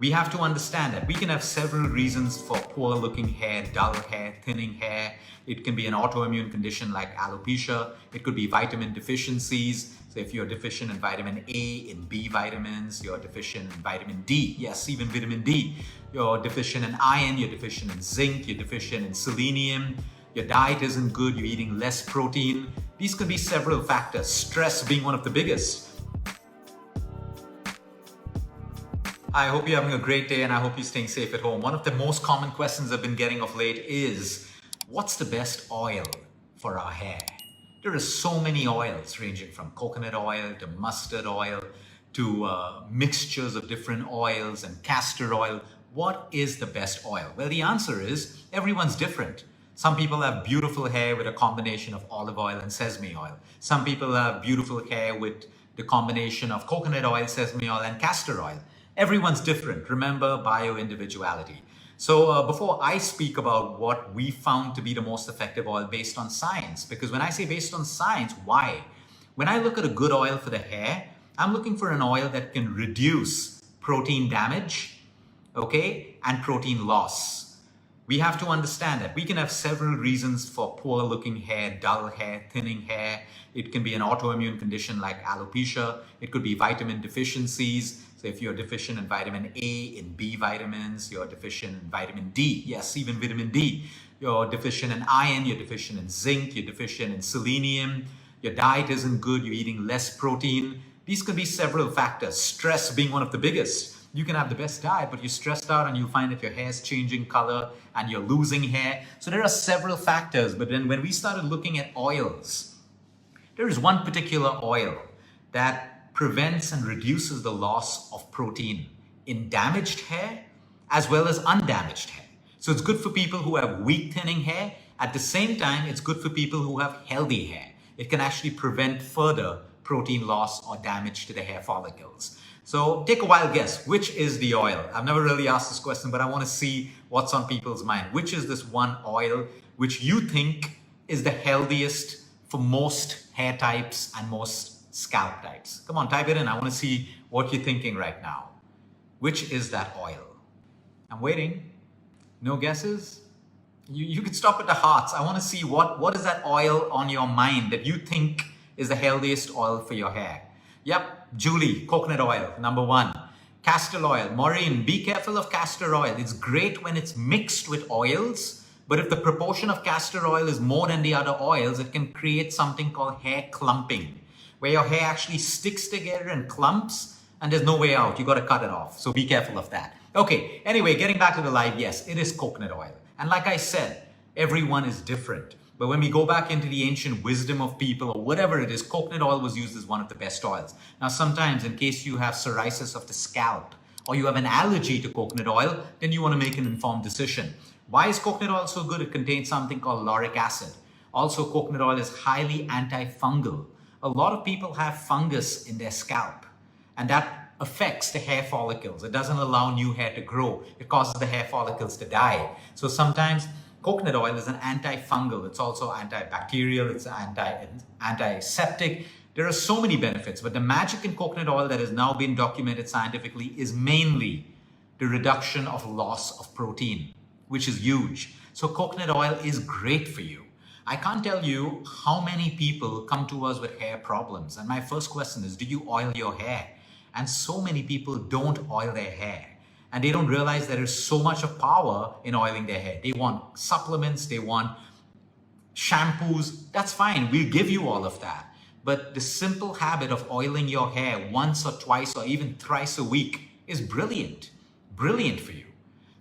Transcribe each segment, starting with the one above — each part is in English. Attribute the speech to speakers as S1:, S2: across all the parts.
S1: We have to understand that we can have several reasons for poor looking hair, dull hair, thinning hair. It can be an autoimmune condition like alopecia. It could be vitamin deficiencies. So if you're deficient in vitamin A, in B vitamins, you're deficient in vitamin D. Yes, even vitamin D. You're deficient in iron, you're deficient in zinc, you're deficient in selenium. Your diet isn't good, you're eating less protein. These could be several factors, stress being one of the biggest. I hope you're having a great day and I hope you're staying safe at home. One of the most common questions I've been getting of late is, what's the best oil for our hair? There are so many oils ranging from coconut oil to mustard oil to mixtures of different oils and castor oil. What is the best oil? Well, the answer is everyone's different. Some people have beautiful hair with a combination of olive oil and sesame oil. Some people have beautiful hair with the combination of coconut oil, sesame oil, and castor oil. Everyone's different. Remember, bio-individuality. So before I speak about what we found to be the most effective oil based on science, because when I say based on science, why? When I look at a good oil for the hair, I'm looking for an oil that can reduce protein damage, okay, and protein loss. We have to understand that we can have several reasons for poor looking hair, dull hair, thinning hair. It can be an autoimmune condition like alopecia. It could be vitamin deficiencies. So if you're deficient in vitamin A, in B vitamins, you're deficient in vitamin D. Yes, even vitamin D. You're deficient in iron, you're deficient in zinc, you're deficient in selenium. Your diet isn't good, you're eating less protein. These could be several factors, stress being one of the biggest. You can have the best diet, but you're stressed out and you find that your hair's changing color and you're losing hair. So there are several factors, but then when we started looking at oils, there is one particular oil that prevents and reduces the loss of protein in damaged hair as well as undamaged hair. So it's good for people who have weak thinning hair. At the same time, it's good for people who have healthy hair. It can actually prevent further protein loss or damage to the hair follicles. So take a wild guess, which is the oil? I've never really asked this question, but I want to see what's on people's mind. Which is this one oil which you think is the healthiest for most hair types and most scalp types? Come on, type it in. I want to see what you're thinking right now. Which is that oil? I'm waiting. No guesses? You could stop at the hearts. I want to see what is that oil on your mind that you think is the healthiest oil for your hair. Yep, Julie, coconut oil, number one. Castor oil, Maureen, be careful of castor oil. It's great when it's mixed with oils, but if the proportion of castor oil is more than the other oils, it can create something called hair clumping, where your hair actually sticks together and clumps, and there's no way out. You got to cut it off. So be careful of that. Okay, anyway, getting back to the live, yes, it is coconut oil. And like I said, everyone is different. But when we go back into the ancient wisdom of people or whatever it is, coconut oil was used as one of the best oils. Now, sometimes in case you have psoriasis of the scalp or you have an allergy to coconut oil, then you want to make an informed decision. Why is coconut oil so good? It contains something called lauric acid. Also, coconut oil is highly antifungal. A lot of people have fungus in their scalp, and that affects the hair follicles. It doesn't allow new hair to grow. It causes the hair follicles to die. So sometimes coconut oil is an antifungal. It's also antibacterial. It's antiseptic. There are so many benefits, but the magic in coconut oil that has now been documented scientifically is mainly the reduction of loss of protein, which is huge. So coconut oil is great for you. I can't tell you how many people come to us with hair problems. And my first question is, do you oil your hair? And so many people don't oil their hair. And they don't realize there is so much of power in oiling their hair. They want supplements, they want shampoos. That's fine, we'll give you all of that. But the simple habit of oiling your hair once or twice or even thrice a week is brilliant. Brilliant for you.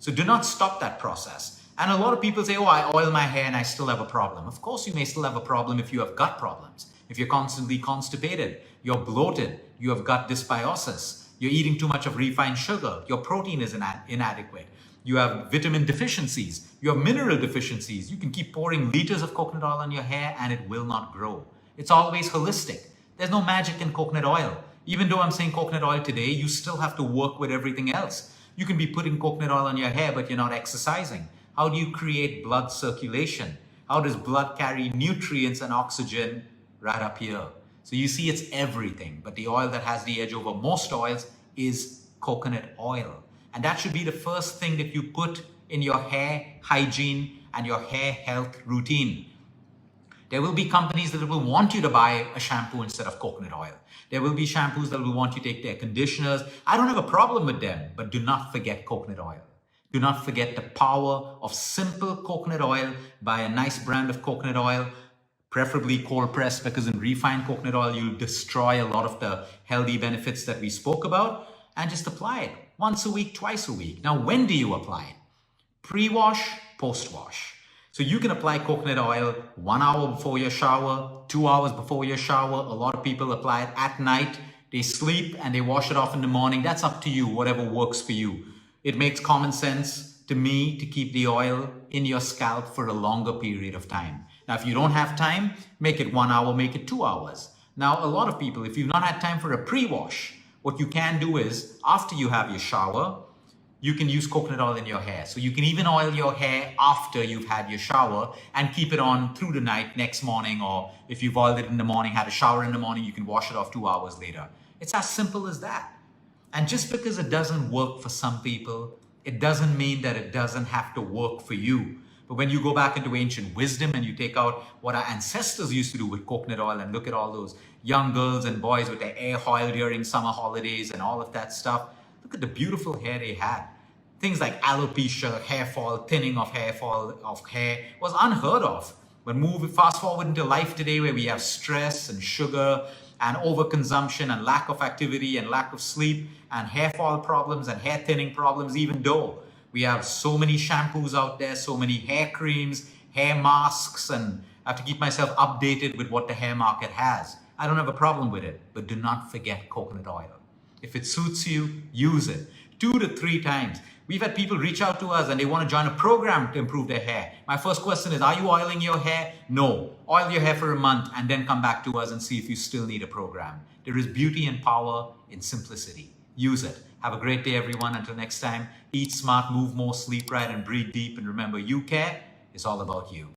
S1: So do not stop that process. And a lot of people say, oh, I oil my hair and I still have a problem. Of course, you may still have a problem if you have gut problems. If you're constantly constipated, you're bloated, you have gut dysbiosis. You're eating too much of refined sugar. Your protein is inadequate. You have vitamin deficiencies. You have mineral deficiencies. You can keep pouring liters of coconut oil on your hair and it will not grow. It's always holistic. There's no magic in coconut oil. Even though I'm saying coconut oil today, you still have to work with everything else. You can be putting coconut oil on your hair, but you're not exercising. How do you create blood circulation? How does blood carry nutrients and oxygen right up here? So you see, it's everything, but the oil that has the edge over most oils is coconut oil. And that should be the first thing that you put in your hair hygiene and your hair health routine. There will be companies that will want you to buy a shampoo instead of coconut oil. There will be shampoos that will want you to take their conditioners. I don't have a problem with them, but do not forget coconut oil. Do not forget the power of simple coconut oil. Buy a nice brand of coconut oil, preferably cold pressed, because in refined coconut oil, you'll destroy a lot of the healthy benefits that we spoke about, and just apply it once a week, twice a week. Now, when do you apply it? Pre-wash, post-wash. So you can apply coconut oil 1 hour before your shower, 2 hours before your shower. A lot of people apply it at night. They sleep and they wash it off in the morning. That's up to you, whatever works for you. It makes common sense to me to keep the oil in your scalp for a longer period of time. Now, if you don't have time, make it 1 hour, make it 2 hours. Now, a lot of people, if you've not had time for a pre-wash, what you can do is after you have your shower, you can use coconut oil in your hair. So you can even oil your hair after you've had your shower and keep it on through the night, next morning, or if you've oiled it in the morning, had a shower in the morning, you can wash it off 2 hours later. It's as simple as that. And just because it doesn't work for some people, it doesn't mean that it doesn't have to work for you. But when you go back into ancient wisdom and you take out what our ancestors used to do with coconut oil and look at all those young girls and boys with their hair oil during summer holidays and all of that stuff, look at the beautiful hair they had. Things like alopecia, hair fall, thinning of hair was unheard of. But fast forward into life today where we have stress and sugar and overconsumption and lack of activity and lack of sleep and hair fall problems and hair thinning problems, even though we have so many shampoos out there, so many hair creams, hair masks, and I have to keep myself updated with what the hair market has. I don't have a problem with it, but do not forget coconut oil. If it suits you, use it 2 to 3 times. We've had people reach out to us and they want to join a program to improve their hair. My first question is, are you oiling your hair? No. Oil your hair for a month and then come back to us and see if you still need a program. There is beauty and power in simplicity. Use it. Have a great day, everyone. Until next time, eat smart, move more, sleep right, and breathe deep. And remember, you care. It's all about you.